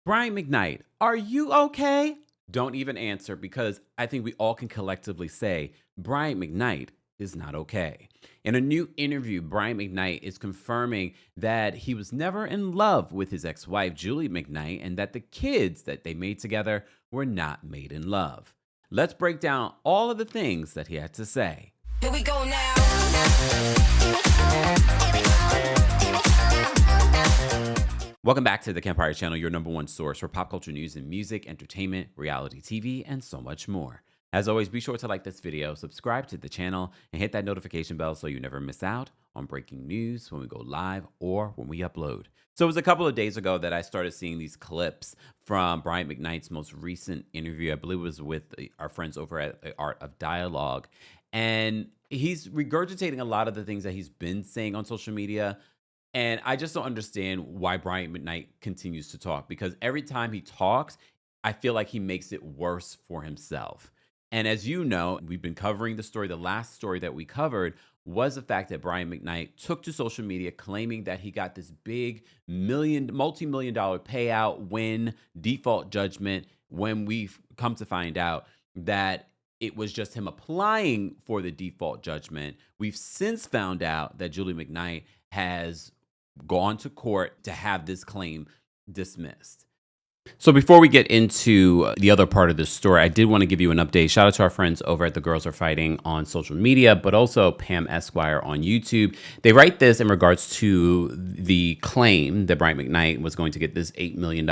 Brian McKnight, are you okay? Don't even answer because I think we all can collectively say Brian McKnight is not okay. In a new interview, Brian McKnight is confirming that he was never in love with his ex-wife, Julie McKnight, and that the kids that they made together were not made in love. Let's break down all of the things that he had to say. Here we go now. Welcome back to the Kempire channel, your number one source for pop culture news and music, entertainment, reality TV, and so much more. As always, be sure to like this video, subscribe to the channel, and hit that notification bell so you never miss out on breaking news when we go live or when we upload. So it was a couple of days ago that I started seeing these clips from Brian McKnight's most recent interview. I believe it was with our friends over at The Art of Dialogue. And he's regurgitating a lot of the things that he's been saying on social media. And I just don't understand why Brian McKnight continues to talk, because every time he talks, I feel like he makes it worse for himself. And as you know, we've been covering the story. The last story that we covered was the fact that Brian McKnight took to social media claiming that he got this big multi-million dollar payout win default judgment, when we've come to find out that it was just him applying for the default judgment. We've since found out that Julie McKnight has gone to court to have this claim dismissed. So before we get into the other part of this story, I did want to give you an update. Shout out to our friends over at The Girls Are Fighting on social media, but also Pam Esquire on YouTube. They write this in regards to the claim that Brian McKnight was going to get this $8 million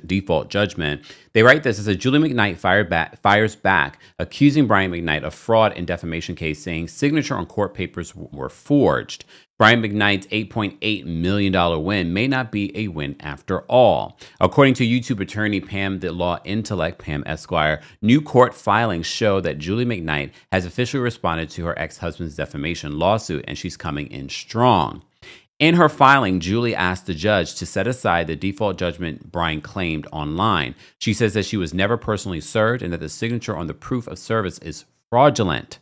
default judgment. They write this as a Julie McKnight fires back, accusing Brian McKnight of fraud and defamation case, saying signature on court papers were forged. Brian McKnight's $8.8 million win may not be a win after all. According to YouTube attorney Pam, the law intellect Pam Esquire, new court filings show that Julie McKnight has officially responded to her ex-husband's defamation lawsuit, and she's coming in strong. In her filing, Julie asked the judge to set aside the default judgment Brian claimed online. She says that she was never personally served and that the signature on the proof of service is fraudulent.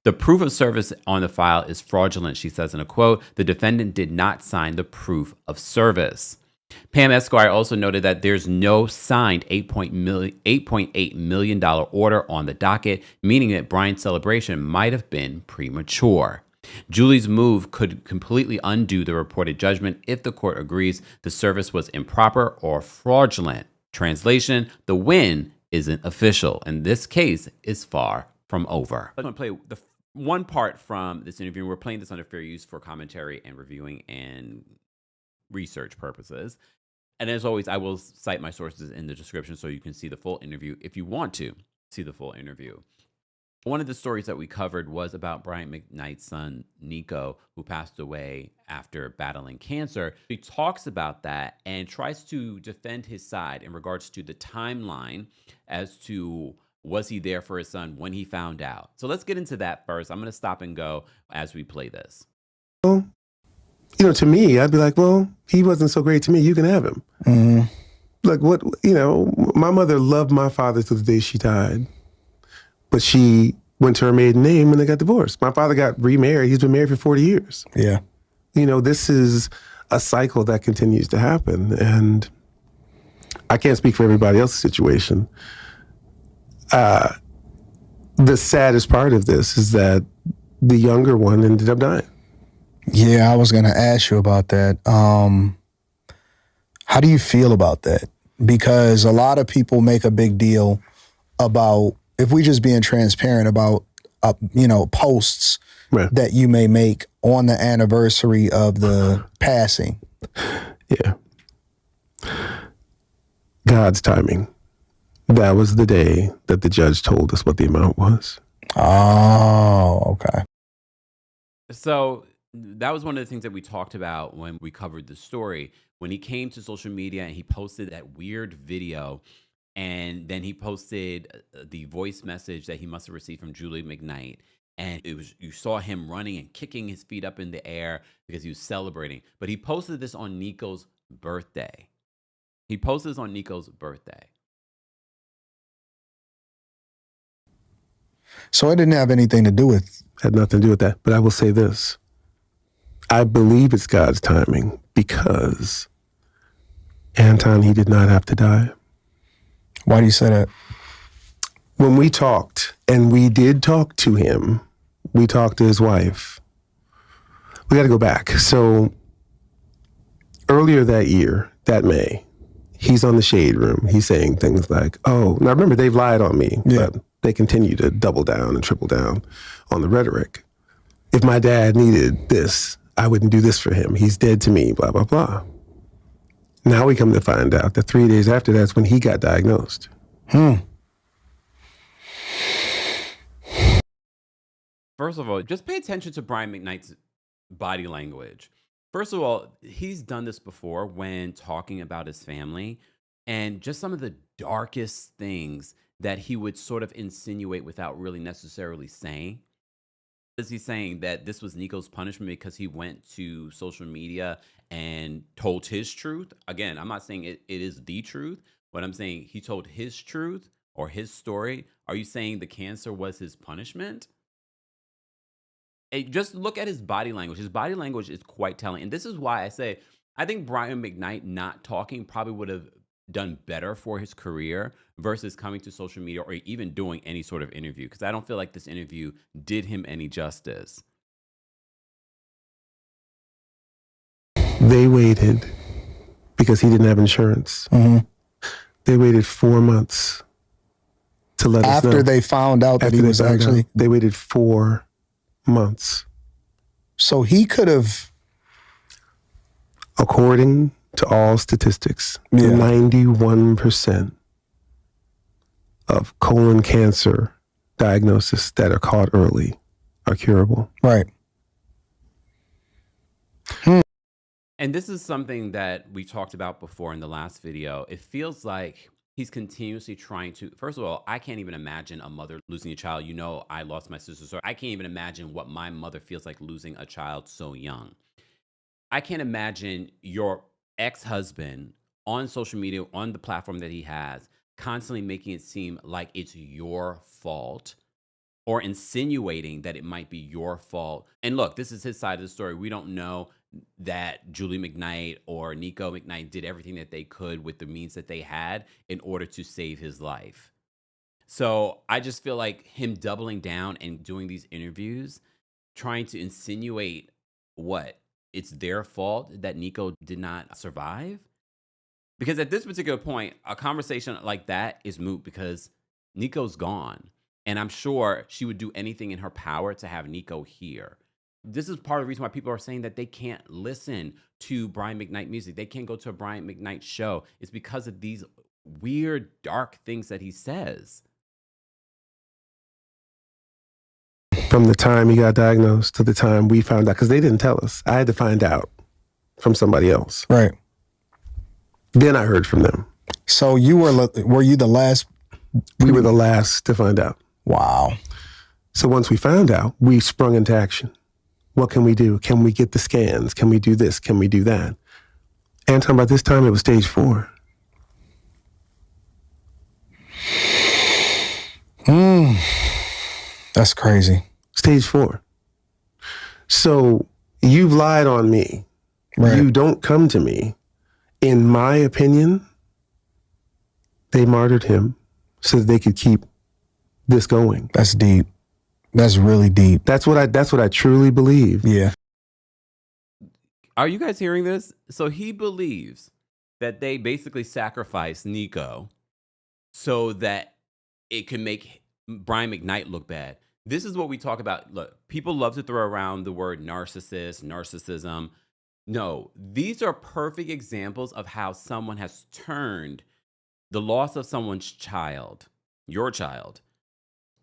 The proof of service on the file is fraudulent, she says in a quote. The defendant did not sign the proof of service. Pam Esquire also noted that there's no signed $8.8 million order on the docket, meaning that Brian's celebration might have been premature. Julie's move could completely undo the reported judgment if the court agrees the service was improper or fraudulent. Translation: the win isn't official, and this case is far from over. I'm going to play the one part from this interview. We're playing this under fair use for commentary and reviewing and research purposes. And as always, I will cite my sources in the description so you can see the full interview if you want to see the full interview. One of the stories that we covered was about Brian McKnight's son, Nico, who passed away after battling cancer. He talks about that and tries to defend his side in regards to the timeline as to was he there for his son when he found out. So let's get into that first. I'm going to stop and go as we play this. Well, to me, I'd be like, well, he wasn't so great to me. You can have him. Mm-hmm. Like what, my mother loved my father to the day she died. But she went to her maiden name and they got divorced. My father got remarried. He's been married for 40 years. Yeah. This is a cycle that continues to happen. And I can't speak for everybody else's situation. The saddest part of this is that the younger one ended up dying. Yeah, I was going to ask you about that. How do you feel about that? Because a lot of people make a big deal about, if we just being transparent about, posts right. that you may make on the anniversary of the passing. Yeah. God's timing. That was the day that the judge told us what the amount was. Oh, okay. So that was one of the things that we talked about when we covered the story. When he came to social media and he posted that weird video, and then he posted the voice message that he must have received from Julie McKnight. And you saw him running and kicking his feet up in the air because he was celebrating. But he posted this on Nico's birthday. So it didn't have anything to do with... Had nothing to do with that. But I will say this. I believe it's God's timing because Anton, he did not have to die. Why do you say that? When we talked, and we did talk to him, we talked to his wife. We got to go back. So earlier that year, that May, he's on the Shade Room. He's saying things like, oh, now remember, they've lied on me, but they continue to double down and triple down on the rhetoric. If my dad needed this, I wouldn't do this for him. He's dead to me, blah, blah, blah. Now we come to find out that 3 days after that's when he got diagnosed. First of all, just pay attention to Brian McKnight's body language. First of all, he's done this before when talking about his family, and just some of the darkest things that he would sort of insinuate without really necessarily saying. Is he saying that this was Nico's punishment because he went to social media and told his truth? Again, I'm not saying it is the truth, but I'm saying he told his truth or his story. Are you saying the cancer was his punishment? Just look at his body language. His body language is quite telling. And this is why I say I think Brian McKnight not talking probably would have done better for his career versus coming to social media or even doing any sort of interview, because I don't feel like this interview did him any justice. They waited because he didn't have insurance. They waited 4 months to let us know. After they found out that he was actually... They waited 4 months. So he could have... According to all statistics, 91% of colon cancer diagnoses that are caught early are curable. Right. And this is something that we talked about before in the last video. It feels like he's continuously trying to, first of all, I can't even imagine a mother losing a child. You know, I lost my sister, so I can't even imagine what my mother feels like losing a child so young. I can't imagine your ex-husband on social media, on the platform that he has, constantly making it seem like it's your fault or insinuating that it might be your fault. And look, this is his side of the story. We don't know that Julie McKnight or Nico McKnight did everything that they could with the means that they had in order to save his life. So I just feel like him doubling down and doing these interviews, trying to insinuate what? It's their fault that Nico did not survive? Because at this particular point, a conversation like that is moot because Nico's gone. And I'm sure she would do anything in her power to have Nico here. This is part of the reason why people are saying that they can't listen to Brian McKnight music. They can't go to a Brian McKnight show. It's because of these weird, dark things that he says. From the time he got diagnosed to the time we found out, because they didn't tell us. I had to find out from somebody else. Right. Then I heard from them. So were you the last? We were the last to find out. Wow. So once we found out, we sprung into action. What can we do? Can we get the scans? Can we do this? Can we do that? Anton, by this time, it was stage 4. That's crazy. Stage 4. So you've lied on me. Right. You don't come to me. In my opinion, they martyred him so that they could keep this going. That's deep. That's really deep. That's what I truly believe. Yeah. Are you guys hearing this? So he believes that they basically sacrificed Nico so that it can make Brian McKnight look bad. This is what we talk about. Look, people love to throw around the word narcissist, narcissism. No, these are perfect examples of how someone has turned the loss of someone's child, your child,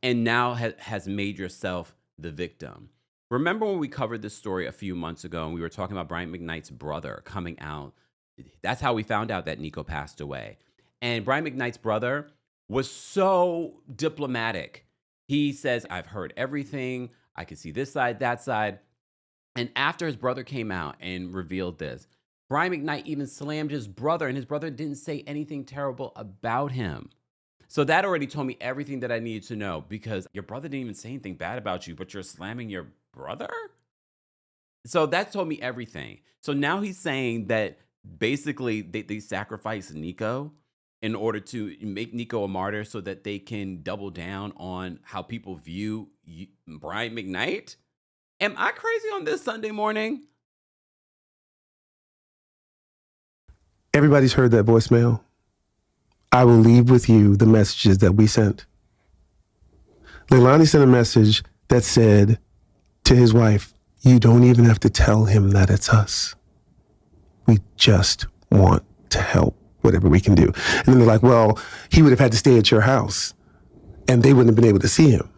and now has made yourself the victim. Remember when we covered this story a few months ago and we were talking about Brian McKnight's brother coming out? That's how we found out that Nico passed away. And Brian McKnight's brother was so diplomatic. He says, I've heard everything. I can see this side, that side. And after his brother came out and revealed this, Brian McKnight even slammed his brother, and his brother didn't say anything terrible about him. So that already told me everything that I needed to know, because your brother didn't even say anything bad about you, but you're slamming your brother? So that told me everything. So now he's saying that basically they sacrifice Nico in order to make Nico a martyr so that they can double down on how people view Brian McKnight. Am I crazy on this Sunday morning? Everybody's heard that voicemail. I will leave with you the messages that we sent. Leilani sent a message that said to his wife, you don't even have to tell him that it's us. We just want to help whatever we can do. And then they're like, well, he would have had to stay at your house and they wouldn't have been able to see him.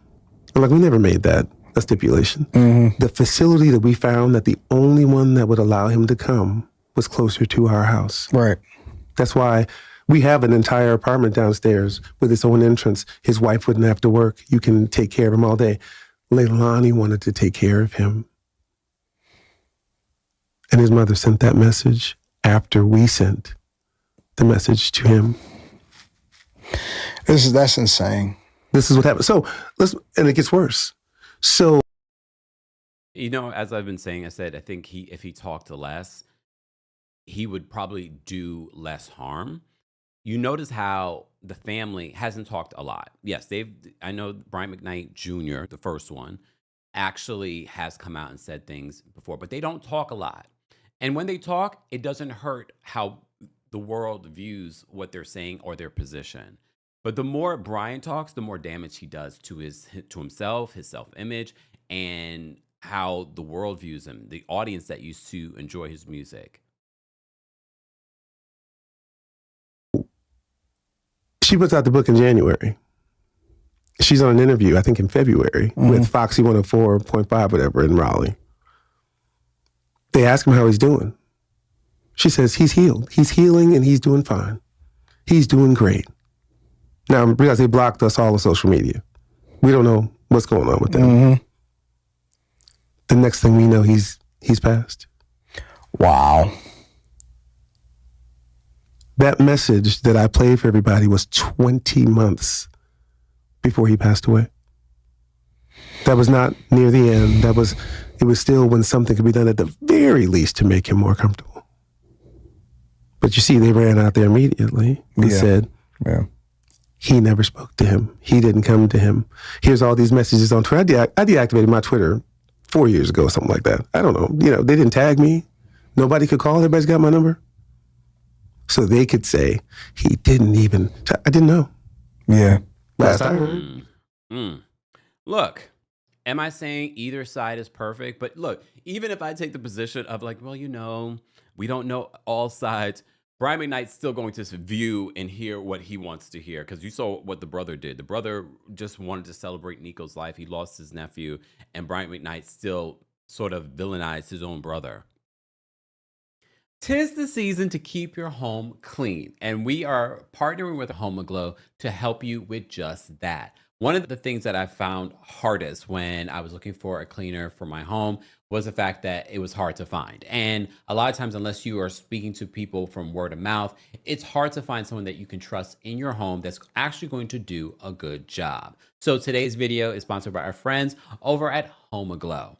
I'm like, we never made that a stipulation. Mm-hmm. The facility that we found, that the only one that would allow him to come was closer to our house. Right. That's why we have an entire apartment downstairs with its own entrance. His wife wouldn't have to work. You can take care of him all day. Leilani wanted to take care of him. And his mother sent that message after we sent the message to him. That's insane. This is what happened. So and it gets worse. So, you know, as I've been saying, I said, I think if he talked less, he would probably do less harm. You notice how the family hasn't talked a lot. Yes, I know Brian McKnight Jr., the first one, actually has come out and said things before, but they don't talk a lot. And when they talk, it doesn't hurt how the world views what they're saying or their position. But the more Brian talks, the more damage he does to himself, his self-image, and how the world views him, the audience that used to enjoy his music. She puts out the book in January. She's on an interview, I think in February, with Foxy 104.5, whatever, in Raleigh. They ask him how he's doing. She says he's healed. He's healing and he's doing fine. He's doing great. Now, because they blocked us all on social media, we don't know what's going on with them. Mm-hmm. The next thing we know, he's passed. Wow. That message that I played for everybody was 20 months before he passed away. That was not near the end. It was still when something could be done at the very least to make him more comfortable. But you see, they ran out there immediately. They said, he never spoke to him. He didn't come to him. Here's all these messages on Twitter. I deactivated my Twitter 4 years ago, something like that. I don't know. They didn't tag me. Nobody could call. Everybody's got my number. So they could say, he didn't even, I didn't know. Yeah. Last I heard. Look, am I saying either side is perfect? But look, even if I take the position of like, well, we don't know all sides, Brian McKnight's still going to view and hear what he wants to hear, because you saw what the brother did. The brother just wanted to celebrate Nico's life. He lost his nephew, and Brian McKnight still sort of villainized his own brother. 'Tis the season to keep your home clean, and we are partnering with HomeAglow to help you with just that. One of the things that I found hardest when I was looking for a cleaner for my home was the fact that it was hard to find. And a lot of times, unless you are speaking to people from word of mouth, it's hard to find someone that you can trust in your home that's actually going to do a good job. So today's video is sponsored by our friends over at HomeAglow.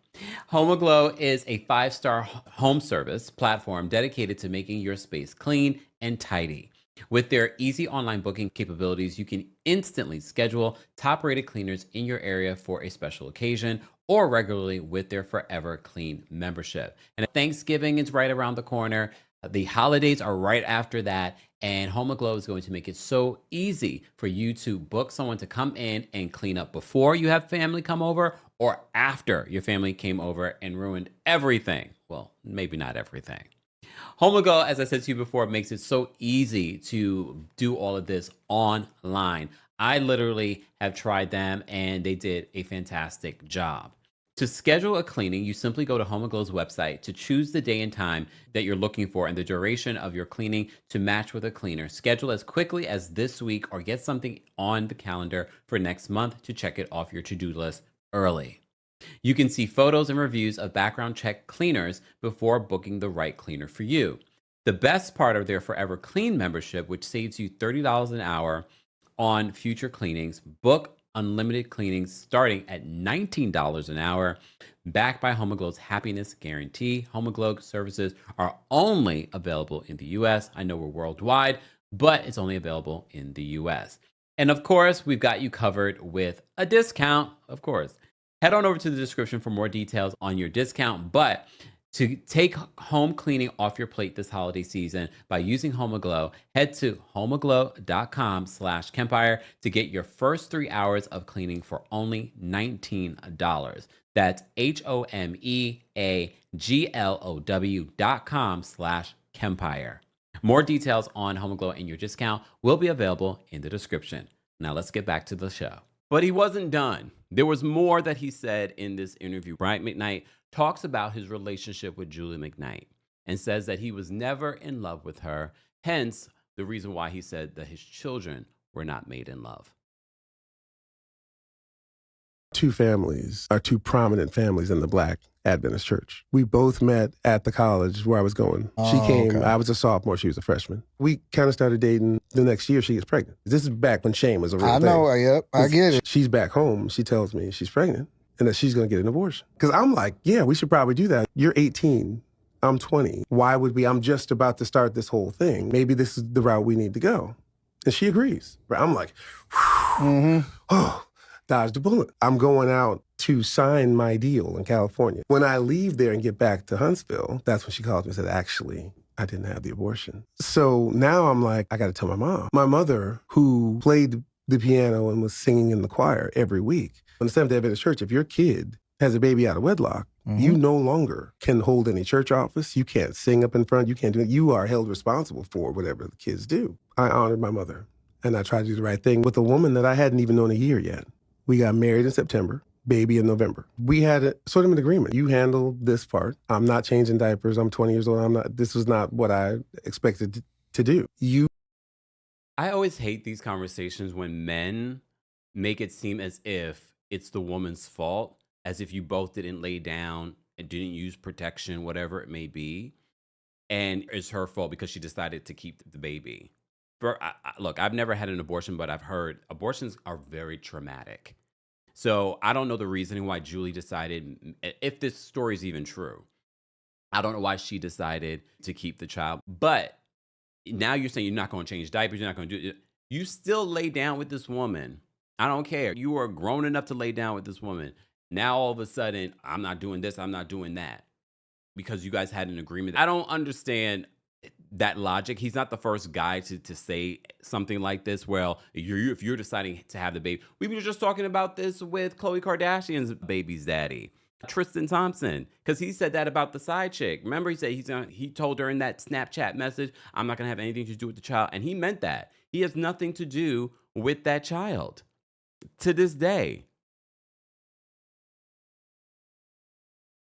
HomeAglow is a 5-star home service platform dedicated to making your space clean and tidy. With their easy online booking capabilities, you can instantly schedule top-rated cleaners in your area for a special occasion or regularly with their Forever Clean membership. And Thanksgiving is right around the corner. The holidays are right after that, and HomeAglow is going to make it so easy for you to book someone to come in and clean up before you have family come over or after your family came over and ruined everything. Well, maybe not everything. HomeAglow, as I said to you before, makes it so easy to do all of this online. I literally have tried them, and they did a fantastic job. To schedule a cleaning, you simply go to HomeAglow's website to choose the day and time that you're looking for and the duration of your cleaning to match with a cleaner. Schedule as quickly as this week or get something on the calendar for next month to check it off your to-do list early. You can see photos and reviews of background check cleaners before booking the right cleaner for you. The best part of their Forever Clean membership, which saves you $30 an hour on future cleanings, book unlimited cleaning starting at $19 an hour. Backed by Homoglow's happiness guarantee, Homoglow services are only available in the US. I know we're worldwide, but it's only available in the US. And of course, we've got you covered with a discount, of course. Head on over to the description for more details on your discount. But to take home cleaning off your plate this holiday season by using Homoglow, head to homoglow.com/Kempire to get your first 3 hours of cleaning for only $19. That's HOMEAGLOW.com/Kempire. More details on Homoglow and your discount will be available in the description. Now let's get back to the show. But he wasn't done. There was more that he said in this interview. Brian McKnight talks about his relationship with Julie McKnight and says that he was never in love with her, hence the reason why he said that his children were not made in love. Two families are two prominent families in the Black Adventist Church. We both met at the college where I was going. She came, okay. I was a sophomore, she was a freshman. We kind of started dating. The next year she gets pregnant. This is back when shame was a real thing. I know, yep, I get it. She's back home. She tells me she's pregnant and that she's going to get an abortion. Because I'm like, yeah, we should probably do that. You're 18. I'm 20. Why would we? I'm just about to start this whole thing. Maybe this is the route we need to go. And she agrees. I'm like, oh, dodged a bullet. I'm going out to sign my deal in California. When I leave there and get back to Huntsville, that's when she called me and said, actually, I didn't have the abortion. So now I'm like, I got to tell my mom. My mother, who played the piano and was singing in the choir every week. On the Seventh-day Adventist Church, if your kid has a baby out of wedlock, you no longer can hold any church office. You can't sing up in front. You can't do it. You are held responsible for whatever the kids do. I honored my mother, and I tried to do the right thing with a woman that I hadn't even known a year yet. We got married in September, baby in November. We had a sort of an agreement. You handle this part. I'm not changing diapers. I'm 20 years old. This was not what I expected to do. I always hate these conversations when men make it seem as if it's the woman's fault, as if you both didn't lay down and didn't use protection, whatever it may be, and it's her fault because she decided to keep the baby. Look, I've never had an abortion, but I've heard abortions are very traumatic. So I don't know the reasoning why Julie decided, if this story is even true, I don't know why she decided to keep the child. But now you're saying you're not going to change diapers, you're not going to do it. You still lay down with this woman. I don't care. You are grown enough to lay down with this woman. Now all of a sudden, I'm not doing this, I'm not doing that, because you guys had an agreement. I don't understand that logic. He's not the first guy to say something like this. Well, if you're deciding to have the baby, we were just talking about this with Khloe Kardashian's baby's daddy, Tristan Thompson, because he said that about the side chick. Remember, he said he told her in that Snapchat message, I'm not gonna have anything to do with the child, and he meant that. He has nothing to do with that child to this day.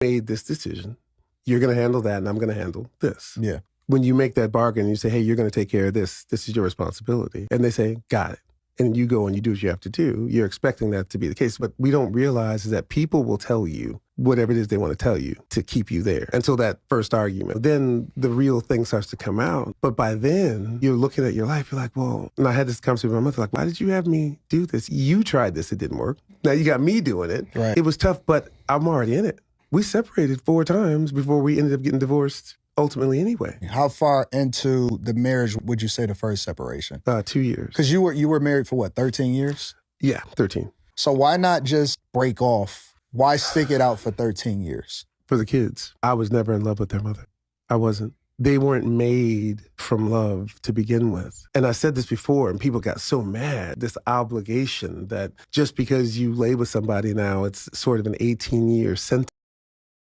Made this decision. You're going to handle that, and I'm going to handle this. Yeah. When you make that bargain, you say, hey, you're going to take care of this. This is your responsibility. And they say, got it. And you go and you do what you have to do. You're expecting that to be the case. But we don't realize is that people will tell you whatever it is they want to tell you to keep you there until that first argument. Then the real thing starts to come out. But by then, you're looking at your life. You're like, well, and I had this conversation with my mother, like, why did you have me do this? You tried this. It didn't work. Now you got me doing it. Right. It was tough, but I'm already in it. We separated 4 times before we ended up getting divorced ultimately anyway. How far into the marriage would you say the first separation? 2 years. Because you were married for what, 13 years? Yeah, 13. So why not just break off? Why stick it out for 13 years? For the kids. I was never in love with their mother. I wasn't. They weren't made from love to begin with. And I said this before, and people got so mad, this obligation that just because you lay with somebody now, it's sort of an 18-year sentence.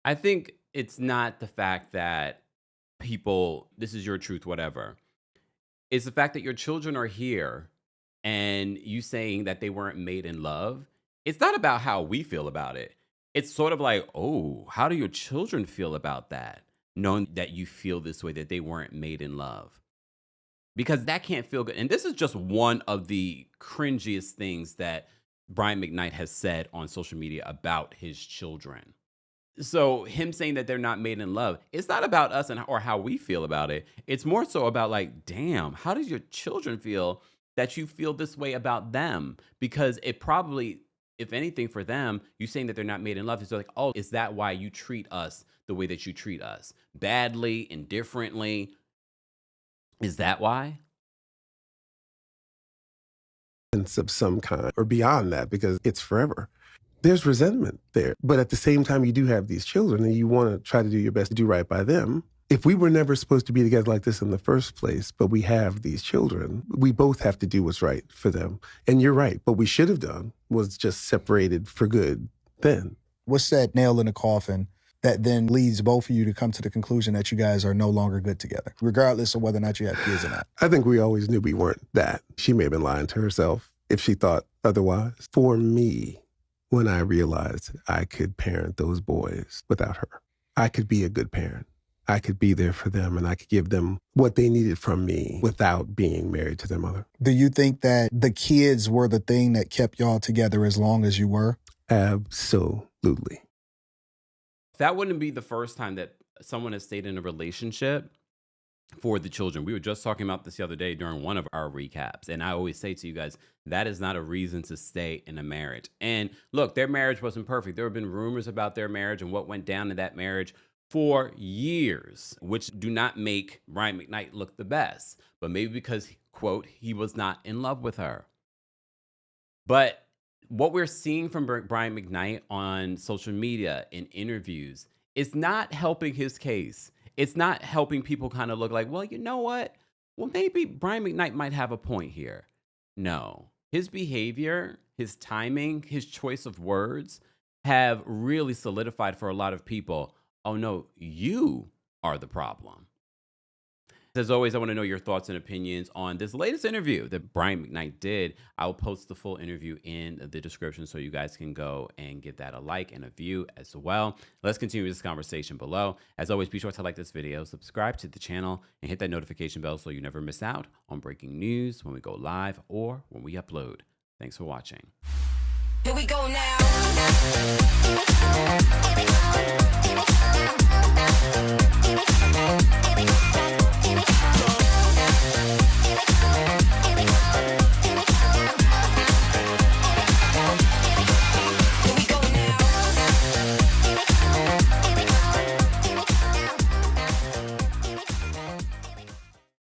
I think it's not the fact that people, this is your truth, whatever. It's the fact that your children are here and you saying that they weren't made in love. It's not about how we feel about it. It's sort of like, oh, how do your children feel about that? Knowing that you feel this way, that they weren't made in love. Because that can't feel good. And this is just one of the cringiest things that Brian McKnight has said on social media about his children. So him saying that they're not made in love, it's not about us or how we feel about it. It's more so about like, damn, how does your children feel that you feel this way about them? Because it probably, if anything, for them, you saying that they're not made in love, it's like, oh, is that why you treat us the way that you treat us? Badly, indifferently? Is that why? Of some kind or beyond that, because it's forever. There's resentment there. But at the same time, you do have these children and you want to try to do your best to do right by them. If we were never supposed to be together like this in the first place, but we have these children, we both have to do what's right for them. And you're right. What we should have done was just separated for good then. What's that nail in the coffin that then leads both of you to come to the conclusion that you guys are no longer good together, regardless of whether or not you have kids or not? I think we always knew we weren't that. She may have been lying to herself if she thought otherwise. For me, when I realized I could parent those boys without her, I could be a good parent. I could be there for them and I could give them what they needed from me without being married to their mother. Do you think that the kids were the thing that kept y'all together as long as you were? Absolutely. That wouldn't be the first time that someone has stayed in a relationship for the children. We were just talking about this the other day during one of our recaps. And I always say to you guys, that is not a reason to stay in a marriage. And look, their marriage wasn't perfect. There have been rumors about their marriage and what went down in that marriage for years, which do not make Brian McKnight look the best. But maybe because, quote, he was not in love with her. But what we're seeing from Brian McKnight on social media, in interviews, is not helping his case. It's not helping people kind of look like, well, you know what? Well, maybe Brian McKnight might have a point here. No. His behavior, his timing, his choice of words have really solidified for a lot of people, oh no, you are the problem. As always, I want to know your thoughts and opinions on this latest interview that Brian McKnight did. I'll post the full interview in the description so you guys can go and give that a like and a view as well. Let's continue this conversation below. As always, be sure to like this video, subscribe to the channel, and hit that notification bell so you never miss out on breaking news when we go live or when we upload. Thanks for watching. Here we go now.